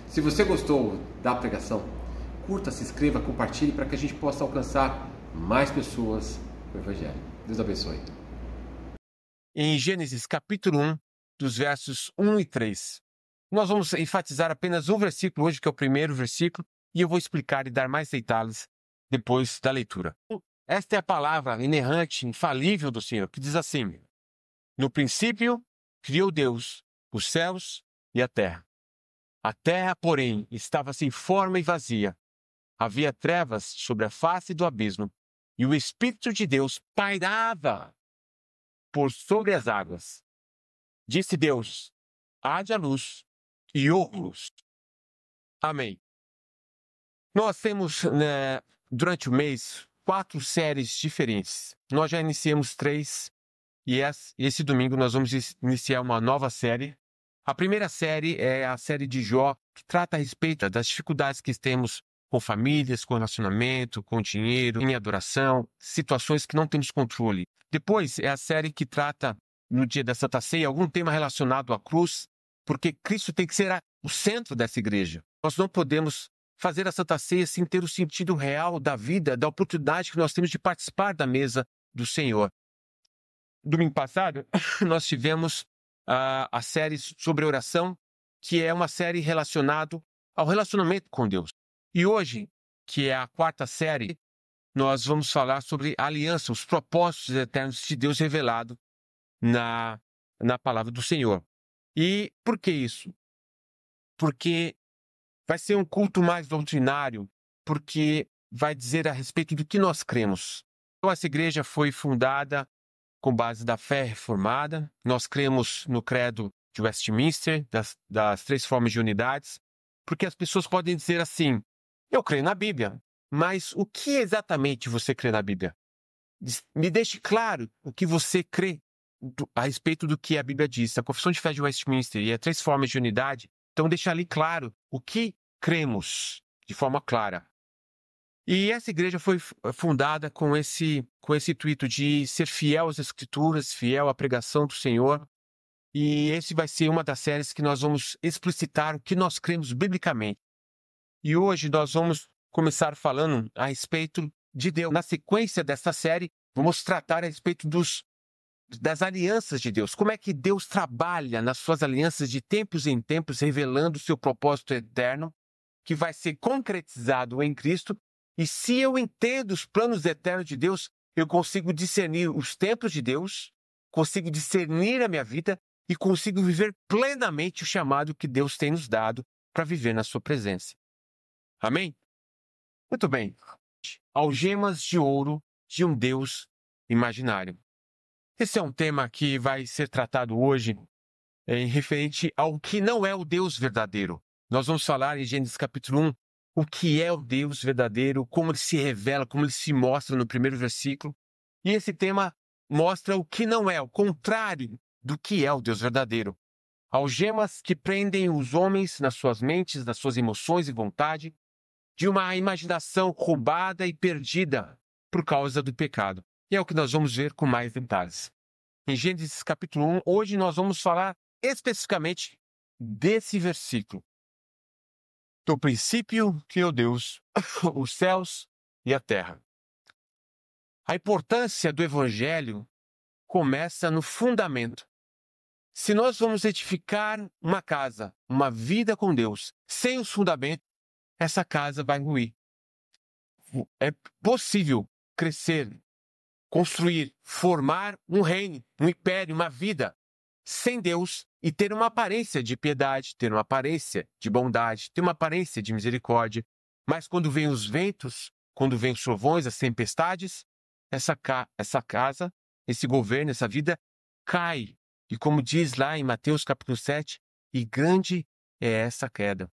Se você gostou da pregação, curta, se inscreva, compartilhe para que a gente possa alcançar mais pessoas com o Evangelho. Deus abençoe. Em Gênesis capítulo 1, dos versos 1 e 3. Nós vamos enfatizar apenas um versículo hoje, que é o primeiro versículo, e eu vou explicar e dar mais detalhes depois da leitura. Esta é a palavra inerrante, infalível do Senhor, que diz assim: no princípio criou Deus os céus e a terra. A terra, porém, estava sem forma e vazia. Havia trevas sobre a face do abismo, e o Espírito de Deus pairava por sobre as águas. Disse Deus: haja luz, e houve luz. Amém. Nós temos, durante o mês, 4 séries diferentes. Nós já iniciamos 3, e esse domingo nós vamos iniciar uma nova série. A primeira série é a série de Jó, que trata a respeito das dificuldades que temos com famílias, com relacionamento, com dinheiro, em adoração, situações que não temos controle. Depois é a série que trata, no dia da Santa Ceia, algum tema relacionado à cruz, porque Cristo tem que ser o centro dessa igreja. Nós não podemos fazer a Santa Ceia sem ter o sentido real da vida, da oportunidade que nós temos de participar da mesa do Senhor. Domingo passado, nós tivemos a série sobre oração, que é uma série relacionada ao relacionamento com Deus. E hoje, que é a 4ª série, nós vamos falar sobre a aliança, os propósitos eternos de Deus revelado na palavra do Senhor. E por que isso? Porque vai ser um culto mais doutrinário, porque vai dizer a respeito do que nós cremos. Então, essa igreja foi fundada com base da fé reformada. Nós cremos no credo de Westminster, das 3 formas de unidades, porque as pessoas podem dizer assim: eu creio na Bíblia, mas o que exatamente você crê na Bíblia? Me deixe claro o que você crê a respeito do que a Bíblia diz. A Confissão de Fé de Westminster e as 3 formas de unidade, então deixa ali claro o que cremos, de forma clara. E essa igreja foi fundada com esse intuito de ser fiel às Escrituras, fiel à pregação do Senhor. E esse vai ser uma das séries que nós vamos explicitar o que nós cremos biblicamente. E hoje nós vamos começar falando a respeito de Deus. Na sequência dessa série, vamos tratar a respeito das alianças de Deus. Como é que Deus trabalha nas suas alianças de tempos em tempos, revelando o seu propósito eterno, que vai ser concretizado em Cristo. E se eu entendo os planos eternos de Deus, eu consigo discernir os tempos de Deus, consigo discernir a minha vida e consigo viver plenamente o chamado que Deus tem nos dado para viver na sua presença. Amém? Muito bem. Algemas de ouro de um Deus imaginário. Esse é um tema que vai ser tratado hoje em referente ao que não é o Deus verdadeiro. Nós vamos falar em Gênesis capítulo 1 o que é o Deus verdadeiro, como ele se revela, como ele se mostra no primeiro versículo. E esse tema mostra o que não é, o contrário do que é o Deus verdadeiro. Algemas que prendem os homens nas suas mentes, nas suas emoções e vontade, de uma imaginação roubada e perdida por causa do pecado. E é o que nós vamos ver com mais detalhes. Em Gênesis capítulo 1, hoje nós vamos falar especificamente desse versículo. Do princípio criou Deus os céus e a terra. A importância do Evangelho começa no fundamento. Se nós vamos edificar uma casa, uma vida com Deus, sem os fundamentos, essa casa vai ruir. É possível crescer, construir, formar um reino, um império, uma vida sem Deus e ter uma aparência de piedade, ter uma aparência de bondade, ter uma aparência de misericórdia. Mas quando vêm os ventos, quando vêm os trovões, as tempestades, essa casa, esse governo, essa vida cai. E como diz lá em Mateus capítulo 7, e grande é essa queda.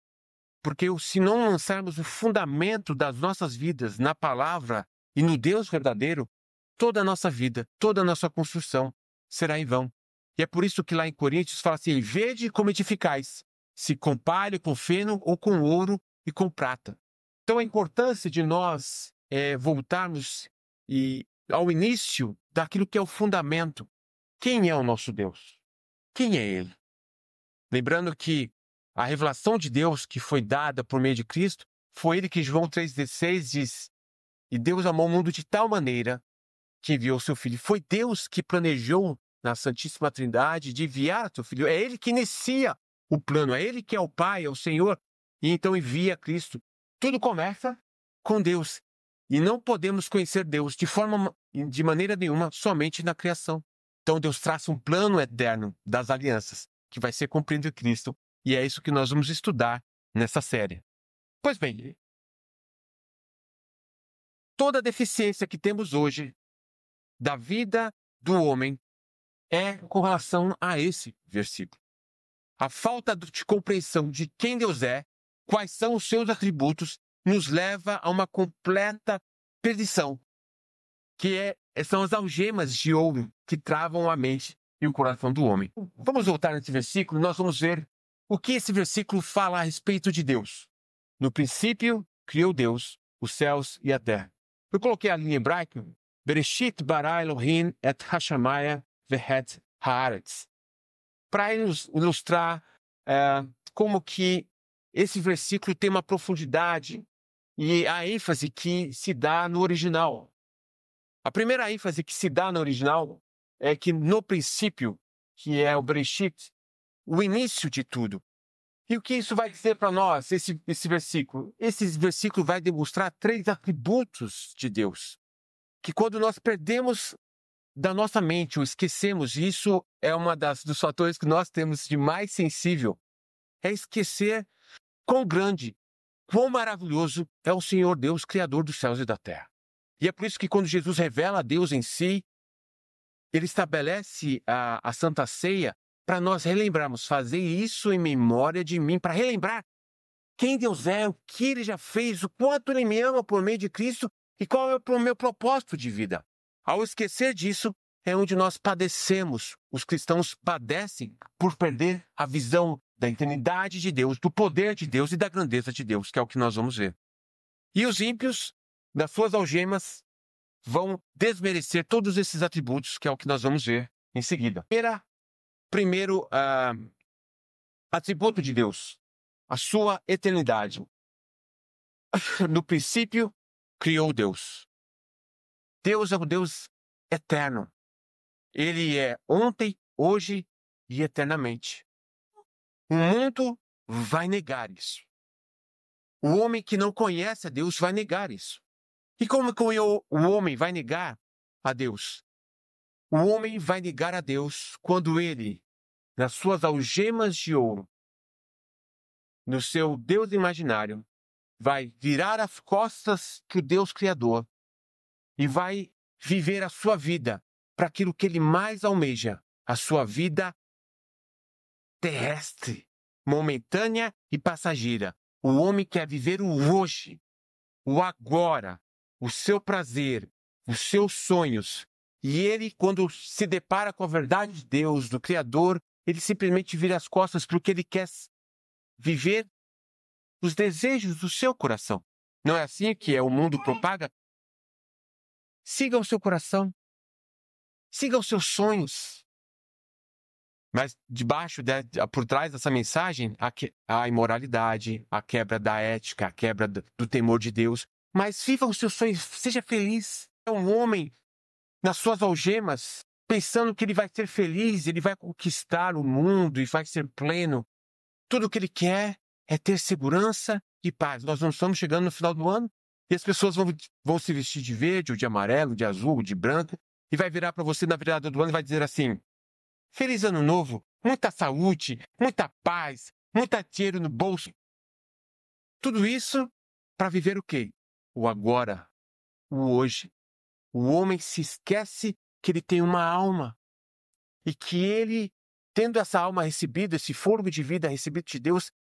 Porque se não lançarmos o fundamento das nossas vidas na palavra e no Deus verdadeiro, toda a nossa vida, toda a nossa construção será em vão. E é por isso que lá em Coríntios fala assim: vede como edificais, se com palha, com feno ou com ouro e com prata. Então a importância de nós voltarmos ao início daquilo que é o fundamento. Quem é o nosso Deus? Quem é Ele? Lembrando que a revelação de Deus que foi dada por meio de Cristo, foi ele que João 3,16 diz: e Deus amou o mundo de tal maneira que enviou seu Filho. Foi Deus que planejou na Santíssima Trindade de enviar seu Filho. É ele que inicia o plano, é ele que é o Pai, é o Senhor, e então envia Cristo. Tudo começa com Deus. E não podemos conhecer Deus de maneira nenhuma somente na criação. Então Deus traça um plano eterno das alianças, que vai ser cumprido em Cristo, e é isso que nós vamos estudar nessa série. Pois bem, toda a deficiência que temos hoje da vida do homem é com relação a esse versículo. A falta de compreensão de quem Deus é, quais são os seus atributos, nos leva a uma completa perdição, que são as algemas de ouro que travam a mente e o coração do homem. Vamos voltar nesse versículo, nós vamos ver o que esse versículo fala a respeito de Deus. No princípio, criou Deus os céus e a terra. Eu coloquei a linha hebraica, Bereshit bara Elohim et hashamaya vehet haaretz, para ilustrar como que esse versículo tem uma profundidade e a ênfase que se dá no original. A primeira ênfase que se dá no original é que no princípio, que é o Bereshit, o início de tudo. E o que isso vai dizer para nós, esse versículo? Esse versículo vai demonstrar 3 atributos de Deus, que quando nós perdemos da nossa mente ou esquecemos, isso é uma dos fatores que nós temos de mais sensível, é esquecer quão grande, quão maravilhoso é o Senhor Deus, Criador dos céus e da terra. E é por isso que quando Jesus revela a Deus em si, ele estabelece a Santa Ceia para nós relembrarmos, fazer isso em memória de mim, para relembrar quem Deus é, o que ele já fez, o quanto ele me ama por meio de Cristo e qual é o meu propósito de vida. Ao esquecer disso, é onde nós padecemos. Os cristãos padecem por perder a visão da eternidade de Deus, do poder de Deus e da grandeza de Deus, que é o que nós vamos ver. E os ímpios, nas suas algemas, vão desmerecer todos esses atributos, que é o que nós vamos ver em seguida. Primeiro atributo de Deus, a sua eternidade. No princípio, criou Deus. Deus é um Deus eterno. Ele é ontem, hoje e eternamente. O mundo vai negar isso. O homem que não conhece a Deus vai negar isso. E como que o homem vai negar a Deus? O homem vai negar a Deus quando ele, nas suas algemas de ouro, no seu Deus imaginário, vai virar as costas para o Deus Criador e vai viver a sua vida para aquilo que ele mais almeja, a sua vida terrestre, momentânea e passageira. O homem quer viver o hoje, o agora, o seu prazer, os seus sonhos. E ele, quando se depara com a verdade de Deus, do Criador, ele simplesmente vira as costas porque ele quer viver os desejos do seu coração. Não é assim que o mundo propaga? Siga o seu coração. Siga os seus sonhos. Mas por trás dessa mensagem, a imoralidade, a quebra da ética, a quebra do temor de Deus. Mas viva os seus sonhos, seja feliz. É um homem nas suas algemas, pensando que ele vai ser feliz, ele vai conquistar o mundo e vai ser pleno. Tudo o que ele quer é ter segurança e paz. Nós não estamos chegando no final do ano e as pessoas vão se vestir de verde, ou de amarelo, de azul, ou de branco, e vai virar para você na virada do ano e vai dizer assim: Feliz Ano Novo, muita saúde, muita paz, muito dinheiro no bolso. Tudo isso para viver o quê? O agora, o hoje. O homem se esquece que ele tem uma alma e que ele, tendo essa alma recebida, esse fôlego de vida recebido de Deus,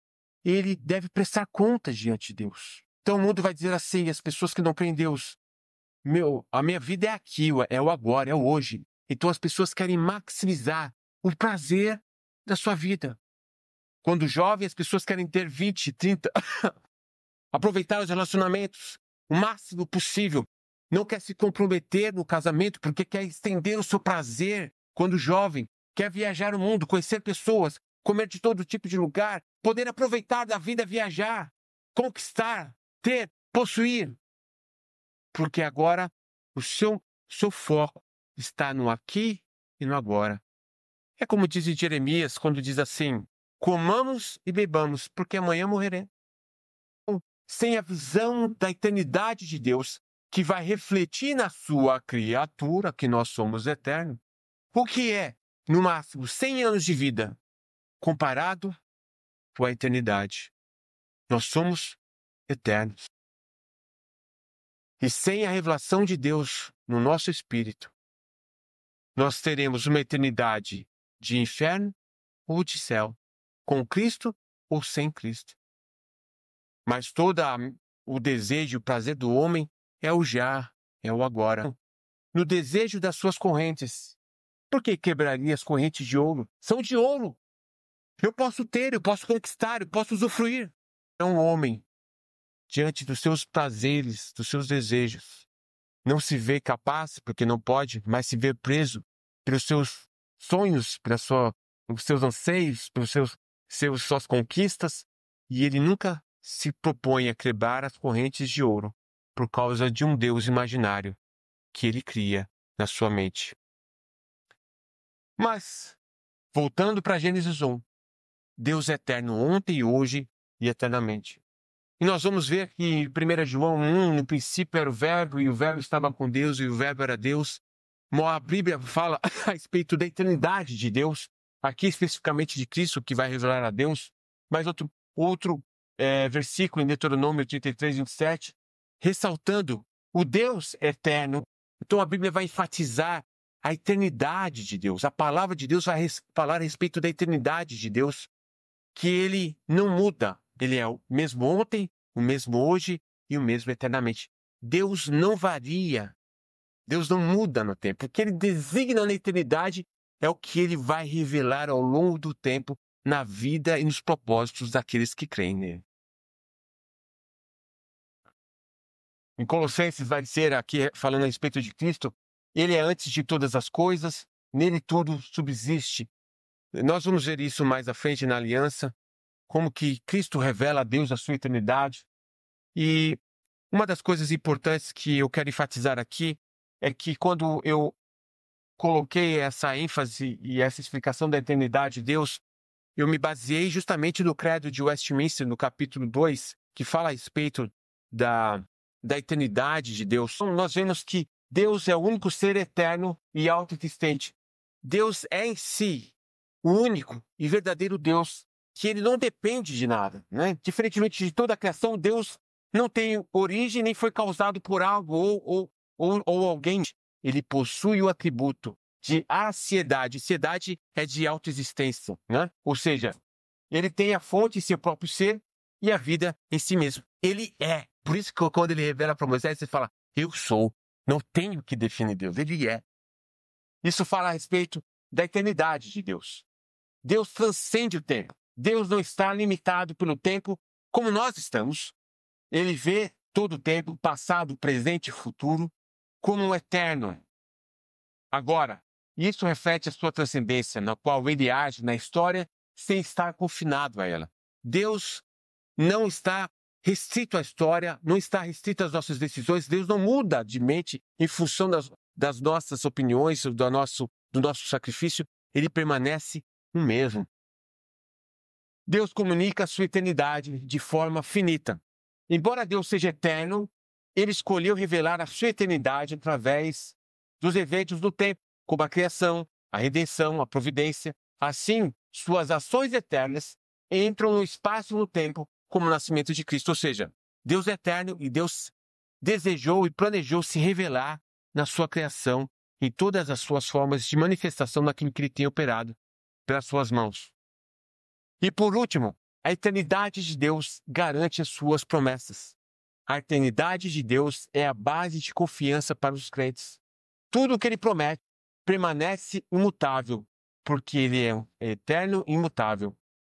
ele deve prestar contas diante de Deus. Então o mundo vai dizer assim, as pessoas que não creem em Deus: a minha vida é aqui, é o agora, é o hoje. Então as pessoas querem maximizar o prazer da sua vida. Quando jovem, as pessoas querem ter 20, 30, aproveitar os relacionamentos o máximo possível. Não quer se comprometer no casamento porque quer estender o seu prazer quando jovem. Quer viajar o mundo, conhecer pessoas, comer de todo tipo de lugar, poder aproveitar da vida, viajar, conquistar, ter, possuir. Porque agora o seu foco está no aqui e no agora. É como diz Jeremias quando diz assim: comamos e bebamos, porque amanhã morreremos. Sem a visão da eternidade de Deus, que vai refletir na sua criatura, que nós somos eternos, o que é, no máximo, 100 anos de vida, comparado com a eternidade. Nós somos eternos. E sem a revelação de Deus no nosso espírito, nós teremos uma eternidade de inferno ou de céu, com Cristo ou sem Cristo. Mas todo o desejo e o prazer do homem é o já, é o agora. No desejo das suas correntes. Por que quebraria as correntes de ouro? São de ouro. Eu posso ter, eu posso conquistar, eu posso usufruir. É um homem, diante dos seus prazeres, dos seus desejos, não se vê capaz, porque não pode, mas se vê preso pelos seus sonhos, pelos seus anseios, pelas suas conquistas, e ele nunca se propõe a quebrar as correntes de ouro por causa de um Deus imaginário que ele cria na sua mente. Mas, voltando para Gênesis 1, Deus é eterno ontem, hoje e eternamente. E nós vamos ver que em 1 João 1, no princípio era o Verbo, e o Verbo estava com Deus, e o Verbo era Deus. A Bíblia fala a respeito da eternidade de Deus, aqui especificamente de Cristo, que vai revelar a Deus. Mas outro versículo em Deuteronômio 33, 27, ressaltando o Deus eterno. Então a Bíblia vai enfatizar a eternidade de Deus. A palavra de Deus vai falar a respeito da eternidade de Deus, que ele não muda. Ele é o mesmo ontem, o mesmo hoje e o mesmo eternamente. Deus não varia. Deus não muda no tempo. O que ele designa na eternidade é o que ele vai revelar ao longo do tempo na vida e nos propósitos daqueles que creem nele. Em Colossenses vai dizer aqui, falando a respeito de Cristo, ele é antes de todas as coisas, nele tudo subsiste. Nós vamos ver isso mais à frente na aliança, como que Cristo revela a Deus a sua eternidade. E uma das coisas importantes que eu quero enfatizar aqui é que quando eu coloquei essa ênfase e essa explicação da eternidade de Deus, eu me baseei justamente no credo de Westminster, no capítulo 2, que fala a respeito da eternidade de Deus. Então, nós vemos que Deus é o único ser eterno e autoexistente. Deus é em si o único e verdadeiro Deus, que ele não depende de nada, né? Diferentemente de toda a criação, Deus não tem origem nem foi causado por algo ou alguém. Ele possui o atributo de aciedade. Aciedade é de autoexistência, né? Ou seja, ele tem a fonte em seu próprio ser e a vida em si mesmo. Ele é. Por isso que quando ele revela para Moisés, ele fala, eu sou. Não tenho que definir Deus, ele é. Isso fala a respeito da eternidade de Deus. Deus transcende o tempo. Deus não está limitado pelo tempo como nós estamos. Ele vê todo o tempo, passado, presente e futuro, como um eterno. Agora, isso reflete a sua transcendência, na qual ele age na história sem estar confinado a ela. Deus não está restrito à história, não está restrito às nossas decisões. Deus não muda de mente em função das nossas opiniões, do nosso sacrifício. Ele permanece o mesmo. Deus comunica a sua eternidade de forma finita. Embora Deus seja eterno, ele escolheu revelar a sua eternidade através dos eventos do tempo, como a criação, a redenção, a providência. Assim, suas ações eternas entram no espaço e no tempo, como o nascimento de Cristo. Ou seja, Deus é eterno e Deus desejou e planejou se revelar na sua criação em todas as suas formas de manifestação naquilo que ele tem operado pelas suas mãos. E por último, a eternidade de Deus garante as suas promessas. A eternidade de Deus é a base de confiança para os crentes. Tudo o que ele promete permanece imutável, porque ele é eterno e imutável.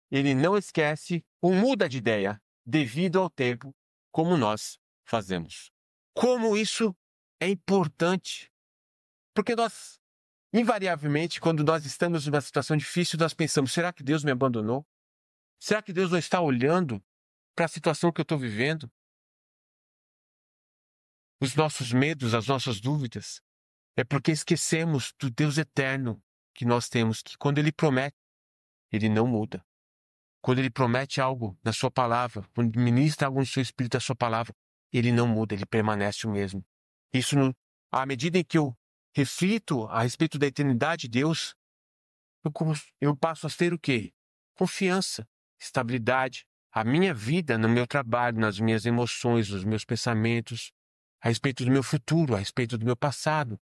Ele não esquece ou muda de ideia devido ao tempo, como nós fazemos. Como isso é importante? Porque nós, invariavelmente, quando nós estamos numa situação difícil, nós pensamos, será que Deus me abandonou? Será que Deus não está olhando para a situação que eu estou vivendo? Os nossos medos, as nossas dúvidas? É porque esquecemos do Deus eterno que nós temos, que quando Ele promete, Ele não muda. Quando Ele promete algo na sua palavra, quando ministra algo no seu espírito da sua palavra, Ele não muda, Ele permanece o mesmo. Isso, à medida em que eu reflito a respeito da eternidade de Deus, eu passo a ter o quê? Confiança, estabilidade, a minha vida no meu trabalho, nas minhas emoções, nos meus pensamentos, a respeito do meu futuro, a respeito do meu passado.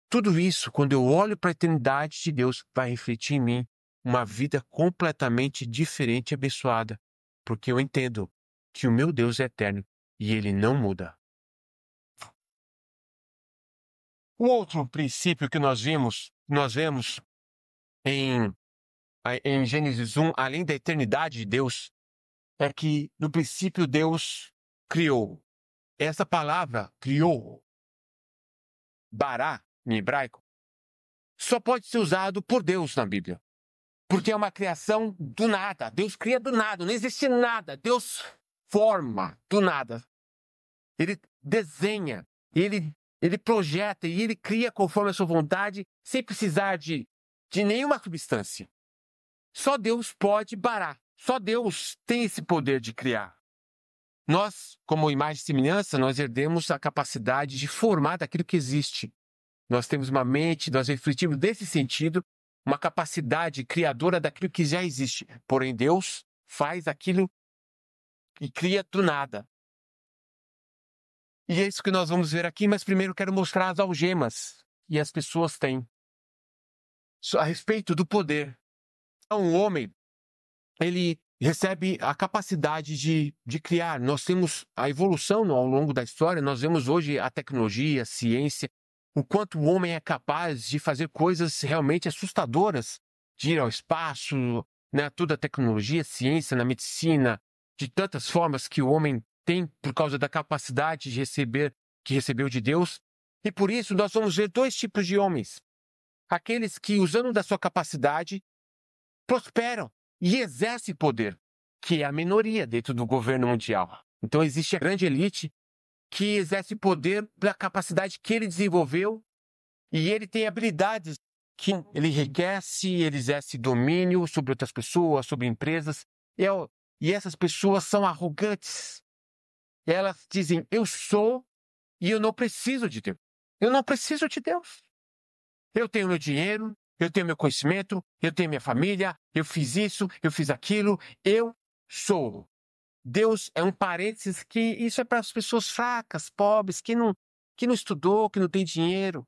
Tudo isso, quando eu olho para a eternidade de Deus, vai refletir em mim uma vida completamente diferente e abençoada, porque eu entendo que o meu Deus é eterno e Ele não muda. O outro princípio que nós vemos em Gênesis 1, além da eternidade de Deus, é que no princípio Deus criou. Essa palavra, criou, bará, em hebraico, só pode ser usado por Deus na Bíblia. Porque é uma criação do nada. Deus cria do nada, não existe nada. Deus forma do nada. Ele desenha, ele projeta e ele cria conforme a sua vontade, sem precisar de nenhuma substância. Só Deus pode barar. Só Deus tem esse poder de criar. Nós, como imagem e semelhança, nós herdemos a capacidade de formar daquilo que existe. Nós temos uma mente, nós refletimos desse sentido, uma capacidade criadora daquilo que já existe. Porém, Deus faz aquilo e cria do nada. E é isso que nós vamos ver aqui, mas primeiro quero mostrar as algemas que as pessoas têm a respeito do poder. Então, o homem, ele recebe a capacidade de criar. Nós temos a evolução ao longo da história, nós vemos hoje a tecnologia, a ciência, o quanto o homem é capaz de fazer coisas realmente assustadoras, de ir ao espaço, né, toda a tecnologia, ciência, na medicina, de tantas formas que o homem tem por causa da capacidade de receber, que recebeu de Deus. E por isso nós vamos ver dois tipos de homens. Aqueles que, usando da sua capacidade, prosperam e exercem poder, que é a minoria dentro do governo mundial. Então existe a grande elite que exerce poder pela capacidade que ele desenvolveu e ele tem habilidades que ele enriquece, ele exerce domínio sobre outras pessoas, sobre empresas. E essas pessoas são arrogantes. Elas dizem, eu sou e eu não preciso de Deus. Eu não preciso de Deus. Eu tenho meu dinheiro, eu tenho meu conhecimento, eu tenho minha família, eu fiz isso, eu fiz aquilo, eu sou. Deus é um parênteses que isso é para as pessoas fracas, pobres, que não estudou, que não tem dinheiro.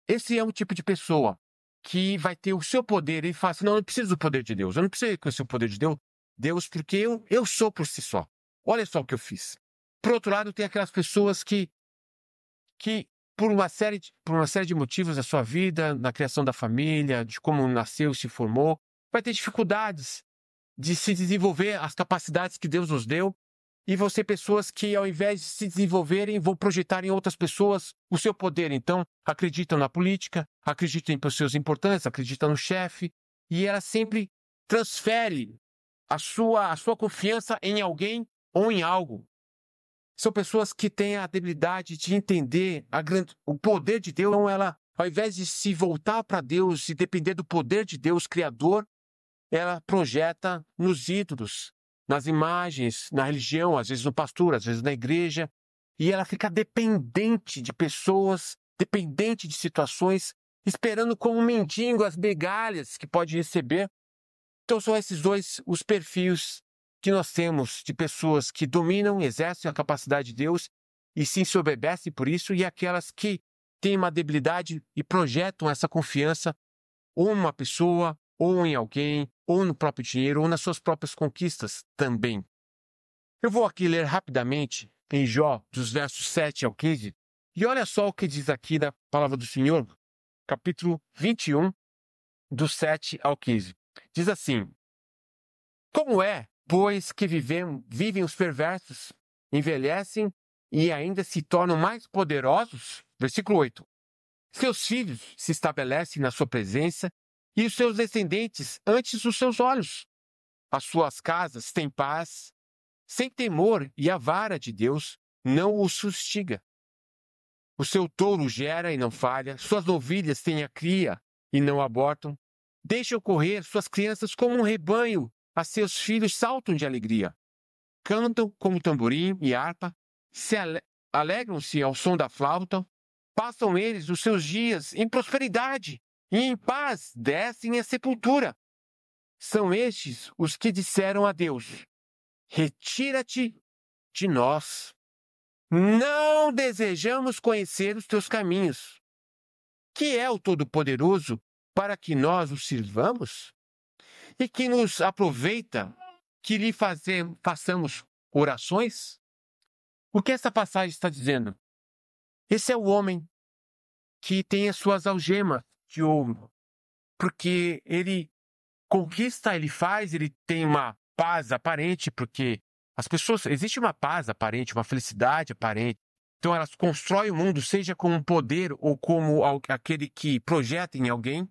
Esse é um tipo de pessoa que vai ter o seu poder e fala assim, não, eu não preciso do poder de Deus, eu não preciso conhecer o poder de Deus porque eu sou por si só. Olha só o que eu fiz. Por outro lado, tem aquelas pessoas que por uma série de motivos da sua vida, na criação da família, de como nasceu, se formou, vai ter dificuldades de se desenvolver as capacidades que Deus nos deu, e vão ser pessoas que, ao invés de se desenvolverem, vão projetar em outras pessoas o seu poder. Então, acreditam na política, acreditam em pessoas importantes, acreditam no chefe, e ela sempre transfere a sua confiança em alguém ou em algo. São pessoas que têm a habilidade de entender o poder de Deus. Então, ela, ao invés de se voltar para Deus e depender do poder de Deus, Criador, ela projeta nos ídolos, nas imagens, na religião, às vezes no pastor, às vezes na igreja, e ela fica dependente de pessoas, dependente de situações, esperando como um mendigo as migalhas que pode receber. Então são esses dois os perfis que nós temos de pessoas que dominam, exercem a capacidade de Deus e se ensoberbecem por isso, e aquelas que têm uma debilidade e projetam essa confiança ou em uma pessoa, ou em alguém, ou no próprio dinheiro, ou nas suas próprias conquistas também. Eu vou aqui ler rapidamente em Jó, dos versos 7 ao 15, e olha só o que diz aqui da palavra do Senhor, capítulo 21, do 7 ao 15. Diz assim, como é, pois, que vivem os perversos, envelhecem e ainda se tornam mais poderosos? Versículo 8. Seus filhos se estabelecem na sua presença, e os seus descendentes antes dos seus olhos. as suas casas têm paz, sem temor, e a vara de Deus não os fustiga. O seu touro gera e não falha, suas novilhas têm a cria e não abortam. Deixam correr suas crianças como um rebanho, a seus filhos saltam de alegria. Cantam como tamborim e harpa, alegram-se ao som da flauta, passam eles os seus dias em prosperidade e em paz descem à sepultura. São estes os que disseram a Deus: retira-te de nós. Não desejamos conhecer os teus caminhos. Que é o Todo-Poderoso para que nós o sirvamos? E que nos aproveita que lhe façamos orações? O que essa passagem está dizendo? Esse é o homem que tem as suas algemas de ouro, porque ele conquista, ele tem uma paz aparente, porque as pessoas, existe uma paz aparente, uma felicidade aparente. Então elas constroem o mundo, seja como um poder ou como aquele que projeta em alguém.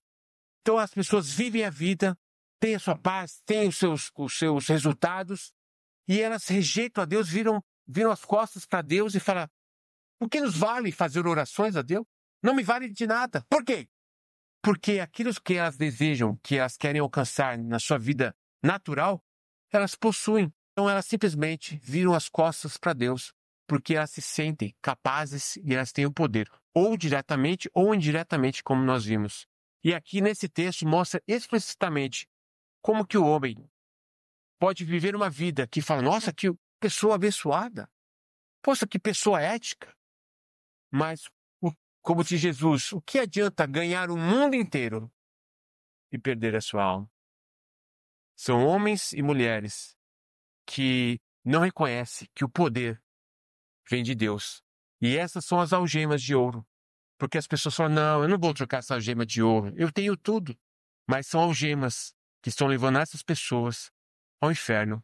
Então as pessoas vivem a vida, têm a sua paz, têm os seus resultados, e elas rejeitam a Deus, viram as costas para Deus e falam: o que nos vale fazer orações a Deus? Não me vale de nada. Por quê? Porque aquilo que elas desejam, que elas querem alcançar na sua vida natural, elas possuem. Então elas simplesmente viram as costas para Deus, porque elas se sentem capazes e elas têm o poder, ou diretamente ou indiretamente, como nós vimos. E aqui nesse texto mostra explicitamente como que o homem pode viver uma vida que fala: nossa, que pessoa abençoada, poxa, que pessoa ética. Mas, como diz Jesus, o que adianta ganhar o mundo inteiro e perder a sua alma? São homens e mulheres que não reconhecem que o poder vem de Deus. E essas são as algemas de ouro. Porque as pessoas falam: não, eu não vou trocar essa algema de ouro, eu tenho tudo. Mas são algemas que estão levando essas pessoas ao inferno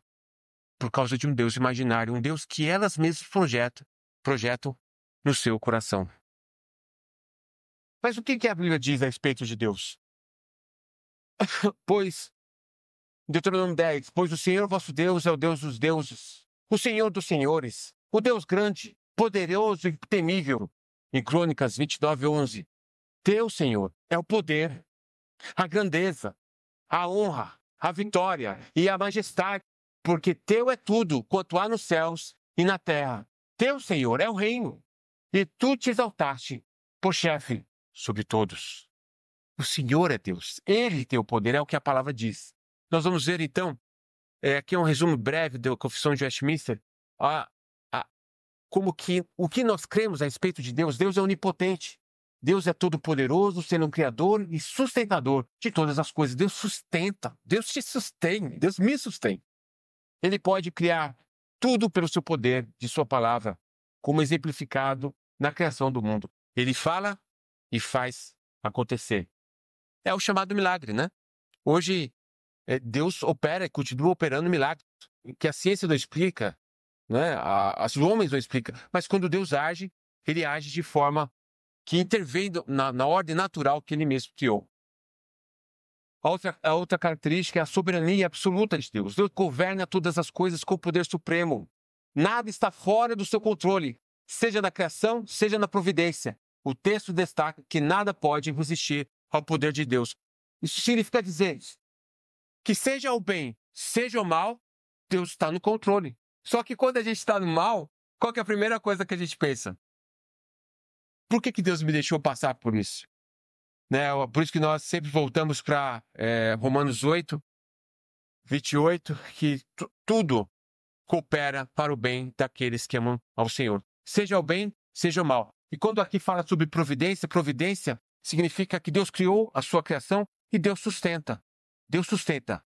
por causa de um Deus imaginário, um Deus que elas mesmas projetam no seu coração. Mas o que a Bíblia diz a respeito de Deus? Pois, Deuteronômio 10, pois o Senhor vosso Deus é o Deus dos deuses, o Senhor dos senhores, o Deus grande, poderoso e temível. Em Crônicas 29, 11, teu, Senhor, é o poder, a grandeza, a honra, a vitória e a majestade, porque teu é tudo quanto há nos céus e na terra. Teu, Senhor, é o reino, e tu te exaltaste por chefe sobre todos. O Senhor é Deus, Ele tem o poder, é o que a palavra diz. Nós vamos ver então, aqui é um resumo breve da Confissão de Westminster, como que o que nós cremos a respeito de Deus. Deus é onipotente, Deus é todo-poderoso, sendo um criador e sustentador de todas as coisas. Deus sustenta, Deus te sustém, Deus me sustém. Ele pode criar tudo pelo seu poder de sua palavra, como exemplificado na criação do mundo. Ele fala e faz acontecer. É o chamado milagre, né? Hoje, Deus opera e continua operando milagres que a ciência não explica, né? Os homens não explicam. Mas quando Deus age, Ele age de forma que intervém na ordem natural que Ele mesmo criou. A outra característica é a soberania absoluta de Deus. Deus governa todas as coisas com o poder supremo. Nada está fora do seu controle, seja na criação, seja na providência. O texto destaca que nada pode resistir ao poder de Deus. Isso significa dizer que seja o bem, seja o mal, Deus está no controle. Só que quando a gente está no mal, qual que é a primeira coisa que a gente pensa? Por que Deus me deixou passar por isso? Né? Por isso que nós sempre voltamos para Romanos 8, 28, que tudo coopera para o bem daqueles que amam ao Senhor. Seja o bem, seja o mal. E quando aqui fala sobre providência, providência significa que Deus criou a sua criação e Deus sustenta. Deus sustenta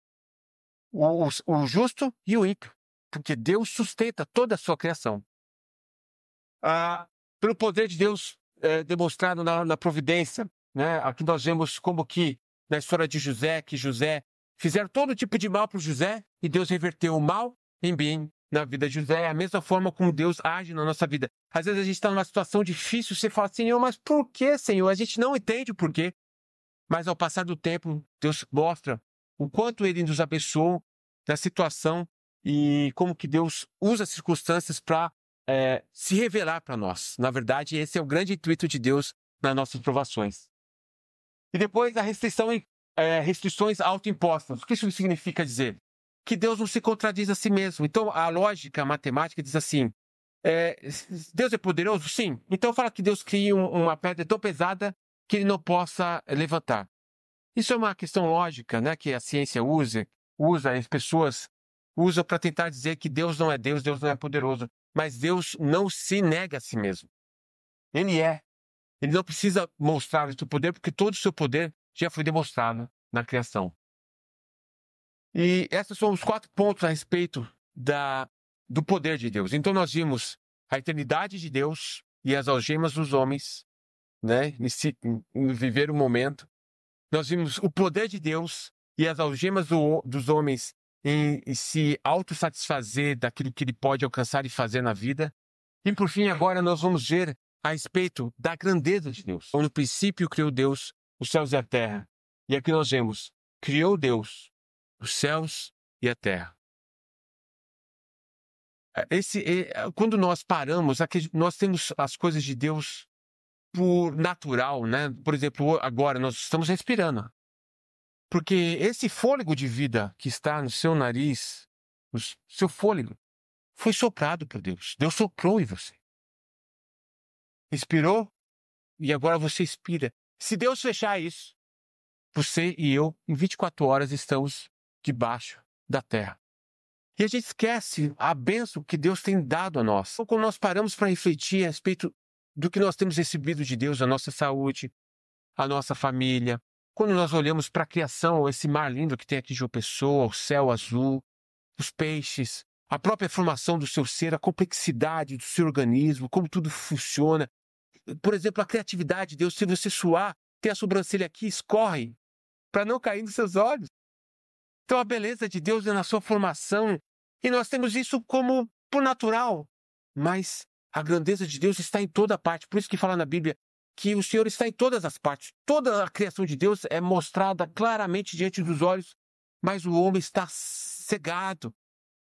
o justo e o ímpio, porque Deus sustenta toda a sua criação. Pelo poder de Deus demonstrado na providência, né? Aqui nós vemos como que, na história de José, que José fizeram todo tipo de mal para José e Deus reverteu o mal em bem na vida de José. É a mesma forma como Deus age na nossa vida. Às vezes a gente está numa situação difícil, você fala: Senhor, mas por que, Senhor? A gente não entende o porquê. Mas ao passar do tempo, Deus mostra o quanto Ele nos abençoou da situação e como que Deus usa as circunstâncias para se revelar para nós. Na verdade, esse é o grande intuito de Deus nas nossas provações. E depois a restrições autoimpostas. O que isso significa dizer? Que Deus não se contradiz a si mesmo. Então, a lógica, a matemática diz assim, Deus é poderoso? Sim. Então fala que Deus cria uma pedra tão pesada que ele não possa levantar. Isso é uma questão lógica, né, que a ciência usa, as pessoas usam para tentar dizer que Deus não é Deus, Deus não é poderoso. Mas Deus não se nega a si mesmo. Ele é. Ele não precisa mostrar o seu poder, porque todo o seu poder já foi demonstrado na criação. E esses são os 4 pontos a respeito do poder de Deus. Então nós vimos a eternidade de Deus e as algemas dos homens, né, em viver o momento. Nós vimos o poder de Deus e as algemas dos homens em se autossatisfazer daquilo que ele pode alcançar e fazer na vida. E por fim, agora nós vamos ver a respeito da grandeza de Deus. No princípio criou Deus os céus e a terra. E aqui nós vemos, criou Deus os céus e a terra. Quando nós paramos, nós temos as coisas de Deus por natural, né? Por exemplo, agora nós estamos respirando. Porque esse fôlego de vida que está no seu nariz, o seu fôlego, foi soprado por Deus. Deus soprou em você. Expirou e agora você expira. Se Deus fechar isso, você e eu, em 24 horas, estamos debaixo da terra. E a gente esquece a bênção que Deus tem dado a nós. Então, quando nós paramos para refletir a respeito do que nós temos recebido de Deus, a nossa saúde, a nossa família, quando nós olhamos para a criação, esse mar lindo que tem aqui de João Pessoa, o céu azul, os peixes, a própria formação do seu ser, a complexidade do seu organismo, como tudo funciona. Por exemplo, a criatividade de Deus, se você suar, tem a sobrancelha aqui, escorre, para não cair nos seus olhos. Então a beleza de Deus é na sua formação, e nós temos isso como por natural, mas a grandeza de Deus está em toda parte. Por isso que fala na Bíblia que o Senhor está em todas as partes. Toda a criação de Deus é mostrada claramente diante dos olhos, mas o homem está cegado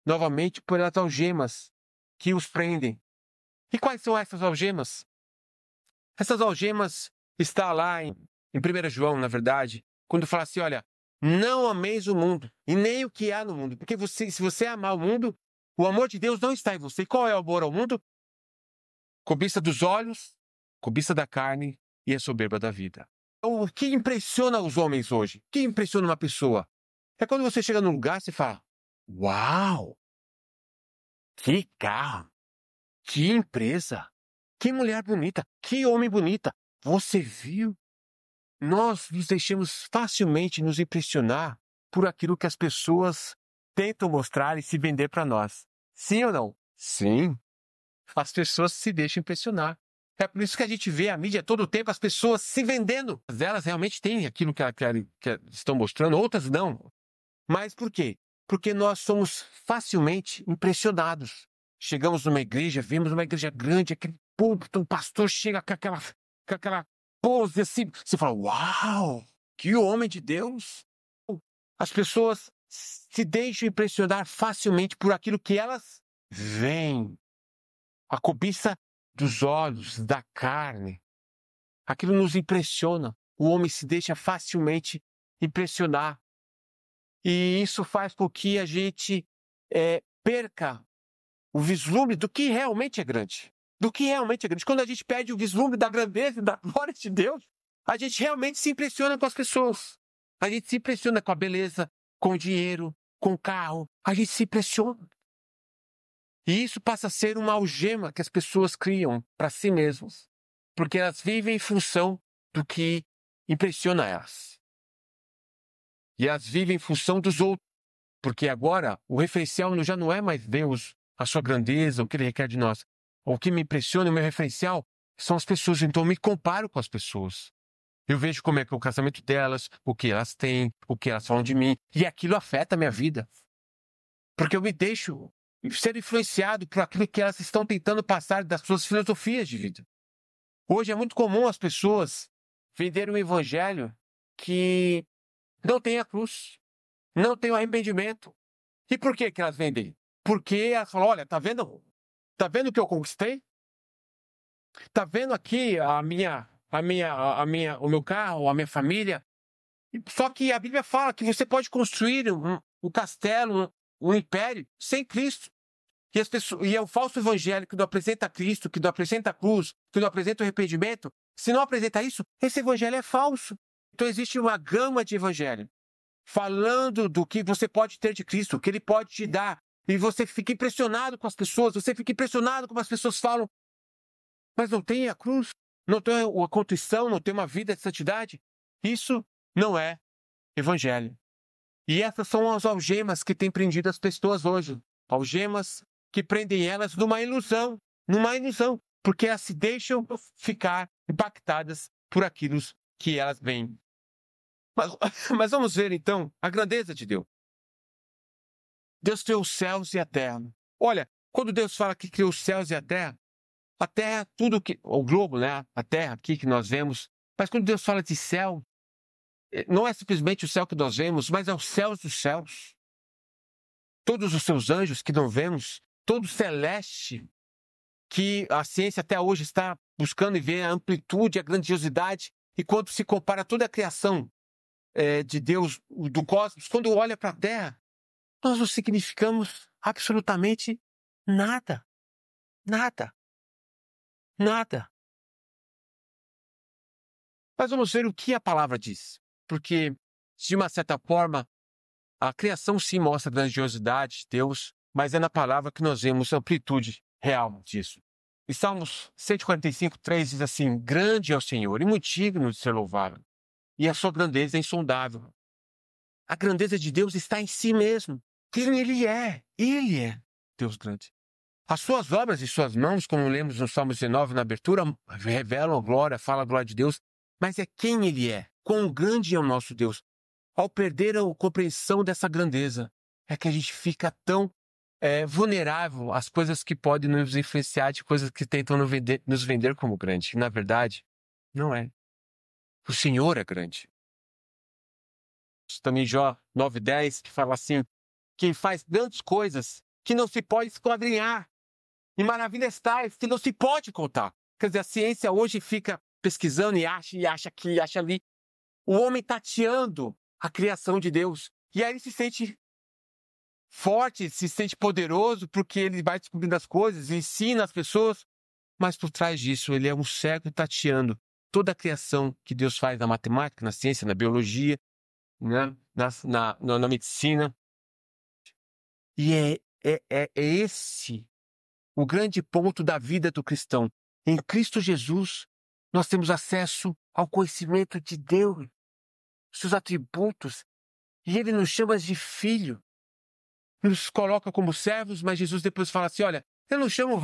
novamente por as algemas que os prendem. E quais são essas algemas? Essas algemas estão lá em 1 João, na verdade, quando fala assim, olha, não ameis o mundo e nem o que há no mundo, porque se você amar o mundo, o amor de Deus não está em você. E qual é o amor ao mundo? Cobiça dos olhos, cobiça da carne e a soberba da vida. Então, o que impressiona os homens hoje? O que impressiona uma pessoa? É quando você chega num lugar e você fala, uau, que carro, que empresa, que mulher bonita, que homem bonita. Você viu? Nós nos deixamos facilmente nos impressionar por aquilo que as pessoas tentam mostrar e se vender para nós. Sim ou não? Sim. As pessoas se deixam impressionar. É por isso que a gente vê a mídia todo o tempo, as pessoas se vendendo. Elas realmente têm aquilo que estão mostrando, outras não. Mas por quê? Porque nós somos facilmente impressionados. Chegamos numa igreja, vemos uma igreja grande, aquele púlpito, um pastor chega com aquela pose assim. Você fala, uau, que homem de Deus. As pessoas se deixam impressionar facilmente por aquilo que elas veem. A cobiça dos olhos, da carne. Aquilo nos impressiona. O homem se deixa facilmente impressionar. E isso faz com que a gente perca o vislumbre do que realmente é grande. Do que realmente é grande. Quando a gente perde o vislumbre da grandeza e da glória de Deus, a gente realmente se impressiona com as pessoas. A gente se impressiona com a beleza, com o dinheiro, com o carro. A gente se impressiona. E isso passa a ser uma algema que as pessoas criam para si mesmas, porque elas vivem em função do que impressiona elas. E elas vivem em função dos outros, porque agora o referencial já não é mais Deus, a sua grandeza, o que ele requer de nós. O que me impressiona, o meu referencial, são as pessoas. Então eu me comparo com as pessoas. Eu vejo como é que é o casamento delas, o que elas têm, o que elas falam de mim, e aquilo afeta a minha vida. Porque eu me deixo ser influenciado por aquilo que elas estão tentando passar das suas filosofias de vida. Hoje é muito comum as pessoas venderem um evangelho que não tem a cruz, não tem o arrependimento, E por que que elas vendem? Porque elas falam, olha, tá vendo? Tá vendo o que eu conquistei? Tá vendo aqui o meu carro, a minha família? Só que a Bíblia fala que você pode construir um castelo, um império sem Cristo. E é o falso evangelho que não apresenta Cristo, que não apresenta a cruz, que não apresenta o arrependimento. Se não apresenta isso, esse evangelho é falso. Então existe uma gama de evangelho falando do que você pode ter de Cristo, o que ele pode te dar. E você fica impressionado com as pessoas, você fica impressionado como as pessoas falam, mas não tem a cruz, não tem a contrição, não tem uma vida de santidade. Isso não é evangelho. E essas são as algemas que têm prendido as pessoas hoje. Algemas que prendem elas numa ilusão, porque elas se deixam ficar impactadas por aquilo que elas veem. Mas vamos ver então a grandeza de Deus. Deus criou os céus e a terra. Olha, quando Deus fala que criou os céus e a terra, tudo que, o globo, né? A terra aqui que nós vemos, mas quando Deus fala de céu, não é simplesmente o céu que nós vemos, mas é os céus dos céus. Todos os seus anjos que não vemos, todo celeste, que a ciência até hoje está buscando e ver a amplitude, a grandiosidade, e quando se compara toda a criação de Deus, do cosmos, quando olha para a terra, nós não significamos absolutamente nada. Nada. Nada. Mas vamos ver o que a palavra diz. Porque, de uma certa forma, a criação sim mostra a grandiosidade de Deus, mas é na palavra que nós vemos a amplitude real disso. E Salmos 145:3 diz assim: grande é o Senhor e muito digno de ser louvado, e a sua grandeza é insondável. A grandeza de Deus está em si mesmo. Quem Ele é Deus grande. As suas obras e suas mãos, como lemos no Salmo 19 na abertura, revelam a glória, fala a glória de Deus, mas é quem Ele é, quão grande é o nosso Deus. Ao perder a compreensão dessa grandeza, é que a gente fica tão vulnerável às coisas que podem nos influenciar, de coisas que tentam nos vender como grande. E, na verdade, não é. O Senhor é grande. Também Jó 9:10, que fala assim, que faz grandes coisas que não se pode esquadrinhar, e maravilhas tais que não se pode contar. Quer dizer, a ciência hoje fica pesquisando e acha aqui, e acha ali. O homem tateando a criação de Deus. E aí ele se sente forte, se sente poderoso, porque ele vai descobrindo as coisas, ensina as pessoas. Mas por trás disso, ele é um cego tateando toda a criação que Deus faz na matemática, na ciência, na biologia, né? na medicina. E é esse o grande ponto da vida do cristão. Em Cristo Jesus, nós temos acesso ao conhecimento de Deus, seus atributos, e Ele nos chama de filho, nos coloca como servos, mas Jesus depois fala assim, olha, eu não chamo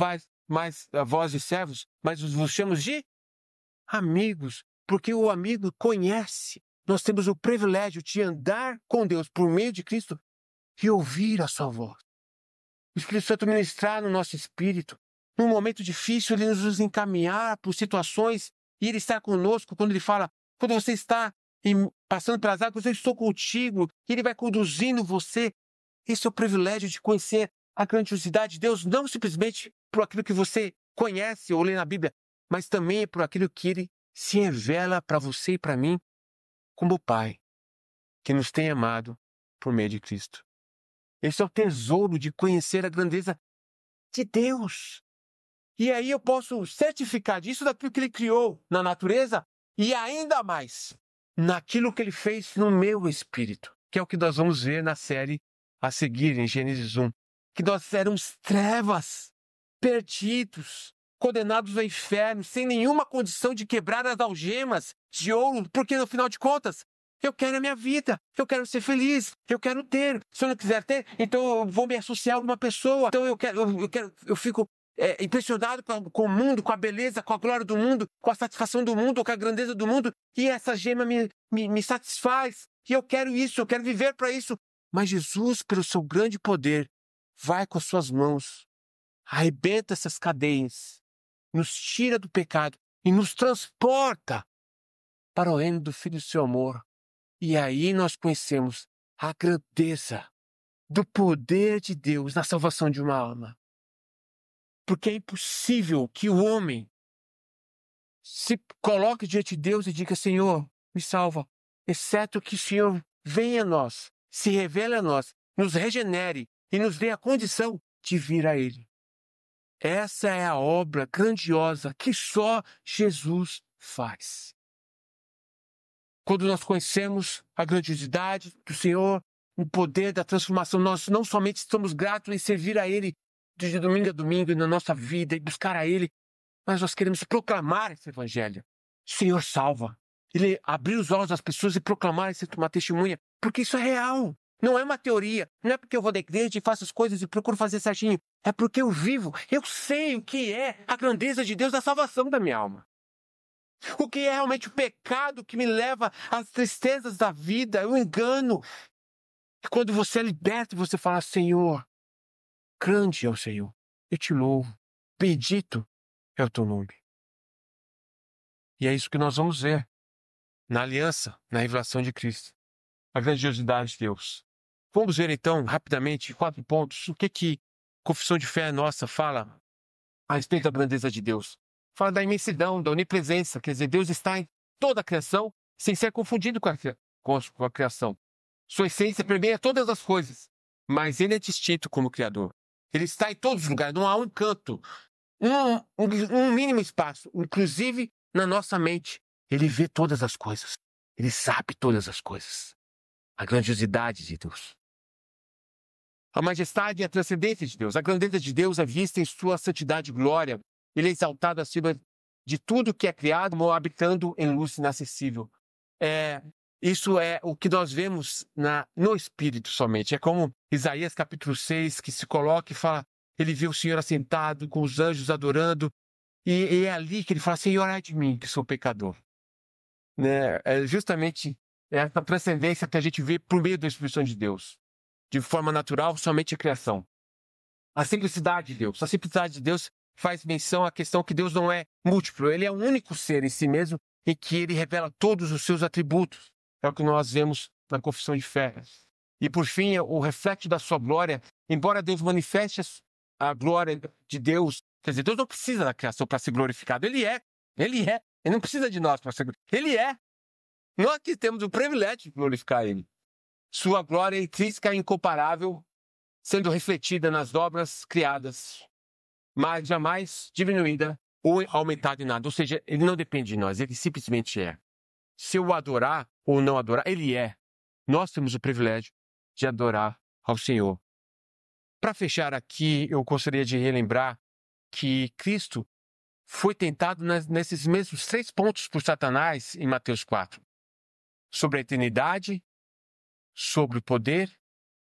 mais a vós de servos, mas vos chamo de amigos, porque o amigo conhece. Nós temos o privilégio de andar com Deus por meio de Cristo e ouvir a sua voz. O Espírito Santo ministrar no nosso espírito. Num momento difícil, Ele nos encaminhar por situações e Ele estar conosco quando Ele fala, quando você está passando pelas águas, eu estou contigo, e Ele vai conduzindo você. Esse é o privilégio de conhecer a grandiosidade de Deus, não simplesmente por aquilo que você conhece ou lê na Bíblia, mas também por aquilo que Ele se revela para você e para mim como Pai, que nos tem amado por meio de Cristo. Esse é o tesouro de conhecer a grandeza de Deus. E aí eu posso certificar disso daquilo que Ele criou na natureza e ainda mais naquilo que Ele fez no meu espírito, que é o que nós vamos ver na série a seguir, em Gênesis 1. Que nós éramos trevas, perdidos, condenados ao inferno, sem nenhuma condição de quebrar as algemas de ouro, porque no final de contas, eu quero a minha vida, eu quero ser feliz, eu quero ter. Se eu não quiser ter, então eu vou me associar a uma pessoa. Então eu fico impressionado com o mundo, com a beleza, com a glória do mundo, com a satisfação do mundo, com a grandeza do mundo, e essa gema me satisfaz. E eu quero isso, eu quero viver para isso. Mas Jesus, pelo seu grande poder, vai com as suas mãos, arrebenta essas cadeias, nos tira do pecado e nos transporta para o reino do Filho do seu amor. E aí nós conhecemos a grandeza do poder de Deus na salvação de uma alma. Porque é impossível que o homem se coloque diante de Deus e diga: Senhor, me salva, exceto que o Senhor venha a nós, se revele a nós, nos regenere e nos dê a condição de vir a Ele. Essa é a obra grandiosa que só Jesus faz. Quando nós conhecemos a grandiosidade do Senhor, o poder da transformação, nós não somente estamos gratos em servir a Ele de domingo a domingo na nossa vida e buscar a Ele, mas nós queremos proclamar esse Evangelho. Senhor, salva. Ele abrir os olhos das pessoas e proclamar essa uma testemunha, porque isso é real. Não é uma teoria, não é porque eu vou da igreja e faço as coisas e procuro fazer certinho. É porque eu vivo, eu sei o que é a grandeza de Deus da salvação da minha alma. O que é realmente o pecado que me leva às tristezas da vida, o engano. E quando você é liberto e você fala: Senhor, grande é o Senhor, eu te louvo, bendito é o teu nome. E é isso que nós vamos ver na aliança, na revelação de Cristo. A grandiosidade de Deus. Vamos ver então, rapidamente, 4 pontos, o que confissão de fé nossa fala a respeito da grandeza de Deus. Fala da imensidão, da onipresença, quer dizer, Deus está em toda a criação, sem ser confundido com a criação. Sua essência permeia todas as coisas, mas Ele é distinto como Criador. Ele está em todos os lugares, não há um canto, um mínimo espaço, inclusive na nossa mente. Ele vê todas as coisas, Ele sabe todas as coisas. A grandiosidade de Deus. A majestade e a transcendência de Deus. A grandeza de Deus é vista em sua santidade e glória. Ele é exaltado acima de tudo que é criado, habitando em luz inacessível. Isso é o que nós vemos no Espírito somente. É como Isaías capítulo 6, que se coloca e fala, ele vê o Senhor assentado com os anjos adorando, e é ali que ele fala: Senhor, ai de mim, que sou pecador. É justamente essa transcendência que a gente vê por meio da expressão de Deus. De forma natural, somente a criação. A simplicidade de Deus. A simplicidade de Deus faz menção à questão que Deus não é múltiplo. Ele é um único ser em si mesmo, em que ele revela todos os seus atributos. É o que nós vemos na confissão de fé. E por fim, o reflexo da sua glória. Embora Deus manifeste a glória de Deus, quer dizer, Deus não precisa da criação para ser glorificado. Ele é. Ele não precisa de nós para ser glorificado. Ele é. Nós que temos o privilégio de glorificar Ele. Sua glória intrínseca e incomparável, sendo refletida nas obras criadas, mas jamais diminuída ou aumentada em nada. Ou seja, Ele não depende de nós, Ele simplesmente é. Se eu o adorar ou não adorar, Ele é. Nós temos o privilégio de adorar ao Senhor. Para fechar aqui, eu gostaria de relembrar que Cristo foi tentado nesses mesmos 3 pontos por Satanás em Mateus 4. Sobre a eternidade, sobre o poder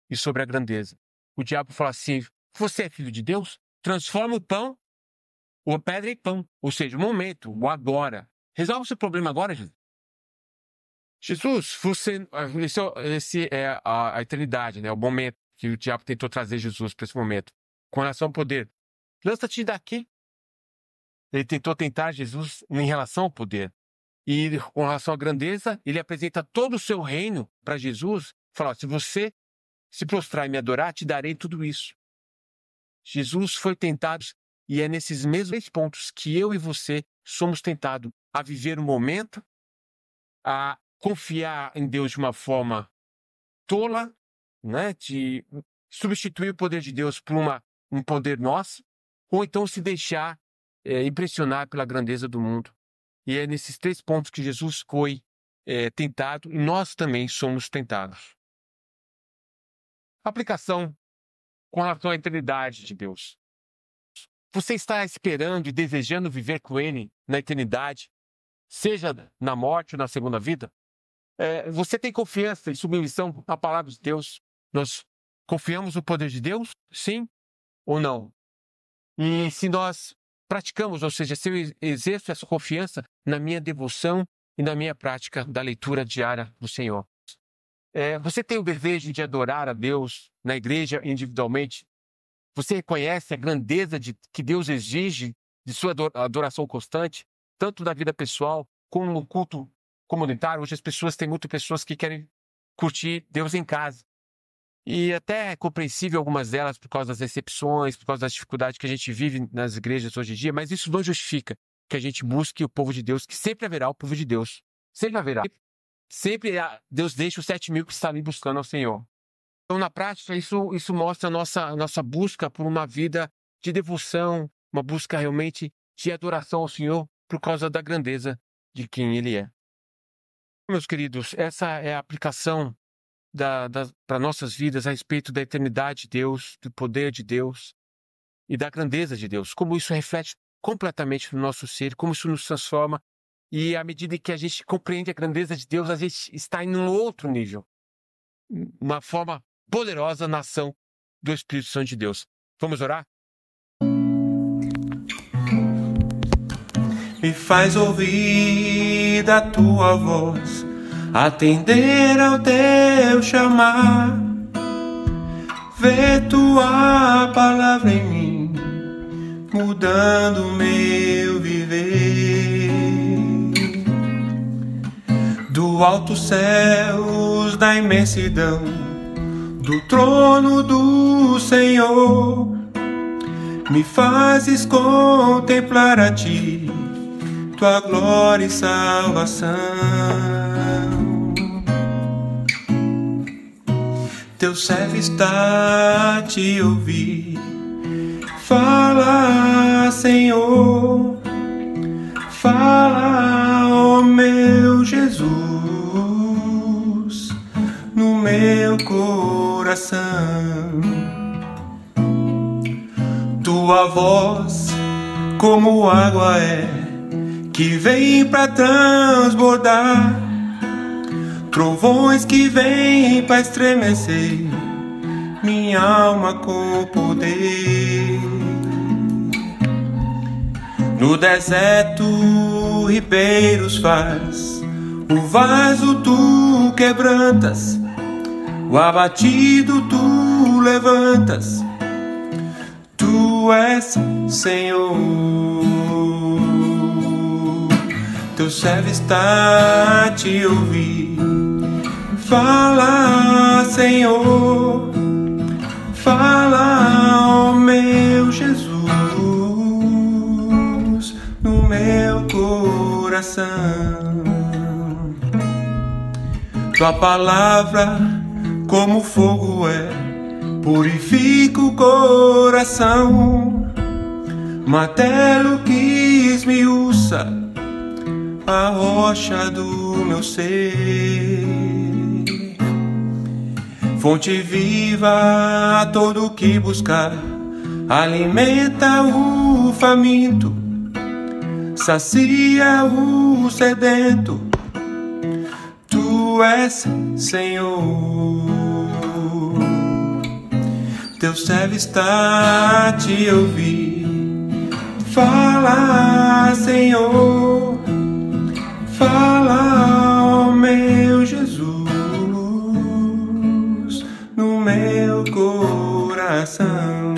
e sobre a grandeza. O diabo fala assim: você é filho de Deus? Transforma o pão, ou a pedra em pão. Ou seja, o momento, o agora. Resolve o seu problema agora, Jesus. Esse é a eternidade, né? O momento que o diabo tentou trazer Jesus para esse momento. Com relação ao poder. Lança-te daqui. Ele tentou tentar Jesus em relação ao poder. E com relação à grandeza, ele apresenta todo o seu reino para Jesus. Fala: se você se prostrar e me adorar, te darei tudo isso. Jesus foi tentado, e é nesses mesmos 3 pontos que eu e você somos tentados a viver o momento, a confiar em Deus de uma forma tola, né, de substituir o poder de Deus por um poder nosso, ou então se deixar impressionar pela grandeza do mundo. E é nesses 3 pontos que Jesus foi tentado, e nós também somos tentados. Aplicação com relação à eternidade de Deus. Você está esperando e desejando viver com Ele na eternidade, seja na morte ou na segunda vida? Você tem confiança e submissão à palavra de Deus? Nós confiamos no poder de Deus? Sim ou não? E se nós praticamos, ou seja, se eu exerço essa confiança na minha devoção e na minha prática da leitura diária do Senhor. Você tem o desejo de adorar a Deus na igreja individualmente? Você reconhece a grandeza que Deus exige de sua adoração constante, tanto na vida pessoal como no culto comunitário? Hoje muitas pessoas que querem curtir Deus em casa. E até é compreensível algumas delas por causa das decepções, por causa das dificuldades que a gente vive nas igrejas hoje em dia, mas isso não justifica que a gente busque o povo de Deus, que sempre haverá o povo de Deus. Sempre haverá. Sempre Deus deixa os 7.000 que estão ali buscando ao Senhor. Então, na prática, isso mostra a nossa busca por uma vida de devoção, uma busca realmente de adoração ao Senhor por causa da grandeza de quem Ele é. Meus queridos, essa é a aplicação para nossas vidas a respeito da eternidade de Deus, do poder de Deus e da grandeza de Deus. Como isso reflete completamente no nosso ser, como isso nos transforma. E à medida que a gente compreende a grandeza de Deus, a gente está em um outro nível. Uma forma poderosa na ação do Espírito Santo de Deus. Vamos orar? Me faz ouvir a tua voz, atender ao teu chamar, ver tua palavra em mim, mudando o meu viver. Do alto céus, da imensidão, do trono do Senhor, me fazes contemplar a ti, tua glória e salvação. Teu servo está a te ouvir. Fala, Senhor, fala, ó meu Jesus, no meu coração. Tua voz, como água é, que vem pra transbordar, trovões que vêm pra estremecer minha alma com poder. No deserto ribeiros faz, o vaso tu quebrantas, o abatido tu levantas. Tu és Senhor. Teu servo está a te ouvir. Fala, Senhor, fala, ó meu Jesus, no meu coração. Tua palavra, como fogo é, purifica o coração. Martelo que esmiuça a rocha do meu ser. Fonte viva a todo que buscar, alimenta o faminto, sacia o sedento. Tu és Senhor. Teu servo está a te ouvir. Fala, Senhor, fala, ó meu Jesus, no meu coração.